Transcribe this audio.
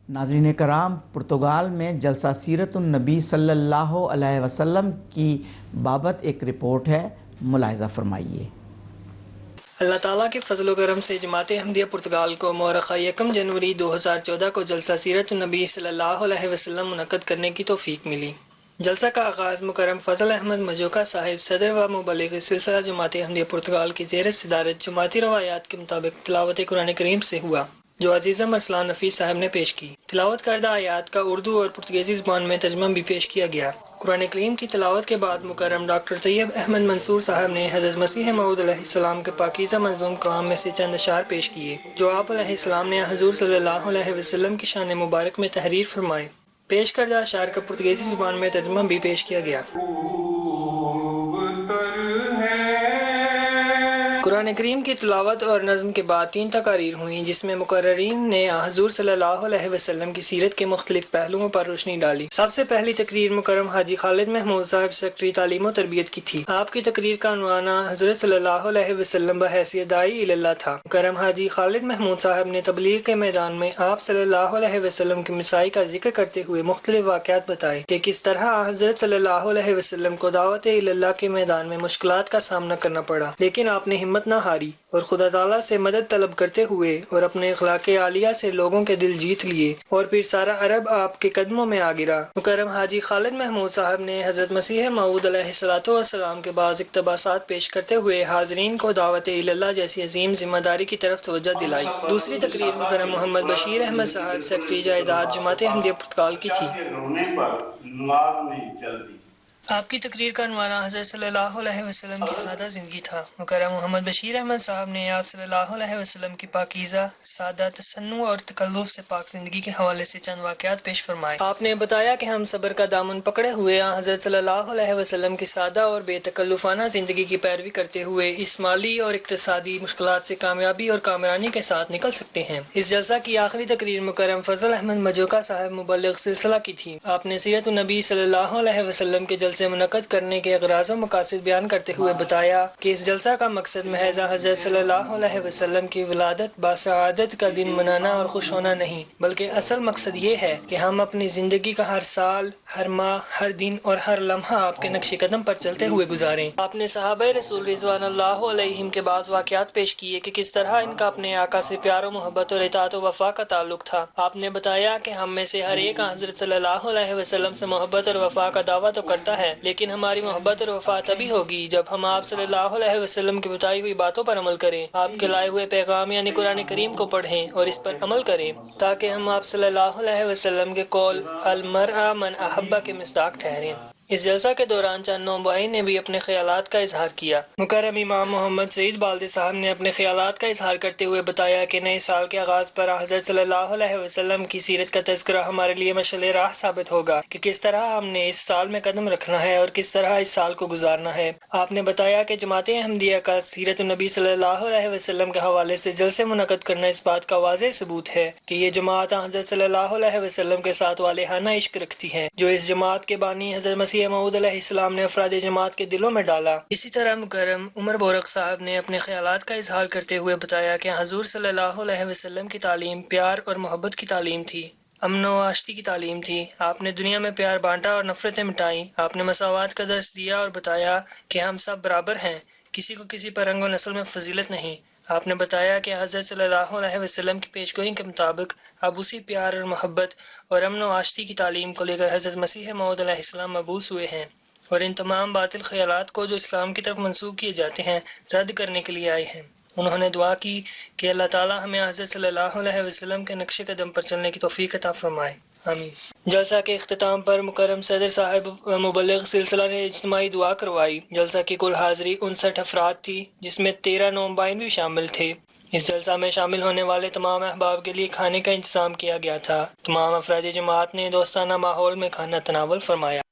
ناظرین کرام، پرتگال میں جلسہ سیرت النبی صلی اللہ علیہ وسلم کی بابت ایک رپورٹ ہے، ملاحظہ فرمائیے۔ اللہ تعالیٰ کے فضل و کرم سے جماعت احمدیہ پرتگال کو مورخہ 1 جنوری 2014 کو جلسہ سیرت النبی صلی اللہ علیہ وسلم منعقد کرنے کی توفیق ملی۔ جلسہ کا آغاز مکرم فضل احمد مجوکا صاحب صدر و مبلغ سلسلہ جماعت احمدیہ پرتگال کی زیر صدارت جماعتی روایات کے مطابق تلاوت قرآن کریم سے ہوا، جو عزیزم ارسلان نفیس صاحب نے پیش کی۔ تلاوت کردہ آیات کا اردو اور پرتگیزی زبان میں ترجمہ بھی پیش کیا گیا۔ قرآن کریم کی تلاوت کے بعد مکرم ڈاکٹر طیب احمد منصور صاحب نے حضرت مسیح موعود علیہ السلام کے پاکیزہ منظوم کلام میں سے چند اشعار پیش کیے، جو آپ علیہ السلام نے حضور صلی اللہ علیہ وسلم کی شان مبارک میں تحریر فرمائے۔ پیش کردہ اشعار کا پرتگیزی زبان میں ترجمہ بھی پیش کیا گیا۔ قرآن کریم کی تلاوت اور نظم کے بعد 3 تقاریر ہوئیں، جس میں مقررین نے حضور صلی اللہ علیہ وسلم کی سیرت کے مختلف پہلوؤں پر روشنی ڈالی۔ سب سے پہلی تقریر مکرم حاجی خالد محمود صاحب سیکرٹری تعلیم و تربیت کی تھی۔ آپ کی تقریر کا عنوان حضرت صلی اللہ علیہ وسلم بحیثیت داعی اللہ تھا۔ مکرم حاجی خالد محمود صاحب نے تبلیغ کے میدان میں آپ صلی اللہ علیہ وسلم کی مساعی کا ذکر کرتے ہوئے مختلف واقعات بتائے کہ کس طرح حضرت صلی اللہ علیہ وسلم کو دعوت اللہ کے میدان میں مشکلات کا سامنا کرنا پڑا، لیکن آپ نے ہمت نہ ہاری اور خدا تعالیٰ سے مدد طلب کرتے ہوئے اور اپنے اخلاق عالیہ سے لوگوں کے دل جیت لیے، اور پھر سارا عرب آپ کے قدموں میں آ گرا۔ مکرم حاجی خالد محمود صاحب نے حضرت مسیح موعود علیہ السلام کے بعض اقتباسات پیش کرتے ہوئے حاضرین کو دعوت اللہ جیسی عظیم ذمہ داری کی طرف توجہ دلائی۔ دوسری تقریر مکرم محمد بشیر احمد صاحب سیکرٹری جائیداد جماعت احمدیہ پرتگال کی تھی۔ آپ کی تقریر کا عنوان حضرت صلی اللہ علیہ وسلم کی سادہ زندگی تھا۔ مکرم محمد بشیر احمد صاحب نے آپ صلی اللہ علیہ وسلم کی پاکیزہ، سادہ، تصنع اور تکلف سے پاک زندگی کے حوالے سے چند واقعات پیش فرمائے۔ آپ نے بتایا کہ ہم صبر کا دامن پکڑے ہوئے حضرت صلی اللہ علیہ وسلم کی سادہ اور بے تکلفانہ زندگی کی پیروی کرتے ہوئے اس مالی اور اقتصادی مشکلات سے کامیابی اور کامرانی کے ساتھ نکل سکتے ہیں۔ اس جلسہ کی آخری تقریر مکرم فضل احمد مجوکا صاحب مبلغ سلسلہ کی تھی۔ آپ نے سیرت النبی صلی اللہ علیہ وسلم کے جلسے منعقد کرنے کے اغراض و مقاصد بیان کرتے ہوئے بتایا کہ اس جلسہ کا مقصد محض حضرت صلی اللہ علیہ وسلم کی ولادت باسعادت کا دن منانا اور خوش ہونا نہیں، بلکہ اصل مقصد یہ ہے کہ ہم اپنی زندگی کا ہر سال، ہر ماہ، ہر دن اور ہر لمحہ آپ کے نقش قدم پر چلتے ہوئے گزاریں۔ آپ نے صحابہ رسول رضوان اللہ علیہم کے بعض واقعات پیش کیے کہ کس طرح ان کا اپنے آقا سے پیار و محبت اور اطاعت و وفا کا تعلق تھا۔ آپ نے بتایا کہ ہم میں سے ہر ایک حضرت صلی اللہ علیہ وسلم سے محبت اور وفا کا دعویٰ تو کرتا ہے، لیکن ہماری محبت اور وفا تبھی ہوگی جب ہم آپ صلی اللہ علیہ وسلم کی بتائی ہوئی باتوں پر عمل کریں، آپ کے لائے ہوئے پیغام یعنی قرآن کریم کو پڑھیں اور اس پر عمل کریں، تاکہ ہم آپ صلی اللہ علیہ وسلم کے قول المرء من احب کے مصداق ٹھہریں۔ اس جلسہ کے دوران چند نوبائیں نے بھی اپنے خیالات کا اظہار کیا۔ مکرم امام محمد سعید بالدی صاحب نے اپنے خیالات کا اظہار کرتے ہوئے بتایا کہ نئے سال کے آغاز پر حضرت صلی اللہ علیہ وسلم کی سیرت کا تذکرہ ہمارے لیے مشعل راہ ثابت ہوگا کہ کس طرح ہم نے اس سال میں قدم رکھنا ہے اور کس طرح اس سال کو گزارنا ہے۔ آپ نے بتایا کہ جماعت احمدیہ کا سیرت النبی صلی اللہ علیہ وسلم کے حوالے سے جلسے منعقد کرنا اس بات کا واضح ثبوت ہے کہ یہ جماعت حضرت صلی اللہ علیہ وسلم کے ساتھ والہانہ عشق رکھتی ہے، جو اس جماعت کے بانی حضرت مسیح موعود علیہ السلام نے افراد جماعت کے دلوں میں ڈالا۔ اسی طرح مکرم عمر بورق صاحب نے اپنے خیالات کا اظہار کرتے ہوئے بتایا کہ حضور صلی اللہ علیہ وسلم کی تعلیم پیار اور محبت کی تعلیم تھی، امن و آشتی کی تعلیم تھی۔ آپ نے دنیا میں پیار بانٹا اور نفرتیں مٹائیں۔ آپ نے مساوات کا درس دیا اور بتایا کہ ہم سب برابر ہیں، کسی کو کسی پر رنگ و نسل میں فضیلت نہیں۔ آپ نے بتایا کہ حضرت صلی اللہ علیہ وسلم کی پیشگوئی کے مطابق اب اسی پیار اور محبت اور امن و آشتی کی تعلیم کو لے کر حضرت مسیح موعود علیہ السلام مبعوث ہوئے ہیں، اور ان تمام باطل خیالات کو جو اسلام کی طرف منسوب کیے جاتے ہیں رد کرنے کے لیے آئے ہیں۔ انہوں نے دعا کی کہ اللہ تعالیٰ ہمیں حضرت صلی اللہ علیہ وسلم کے نقش قدم پر چلنے کی توفیق عطا فرمائے، آمین۔ جلسہ کے اختتام پر مکرم صدر صاحب و مبلغ سلسلہ نے اجتماعی دعا کروائی۔ جلسہ کی کل حاضری 59 افراد تھی، جس میں 13 نومبائن بھی شامل تھے۔ اس جلسہ میں شامل ہونے والے تمام احباب کے لیے کھانے کا انتظام کیا گیا تھا۔ تمام افراد جماعت نے دوستانہ ماحول میں کھانا تناول فرمایا۔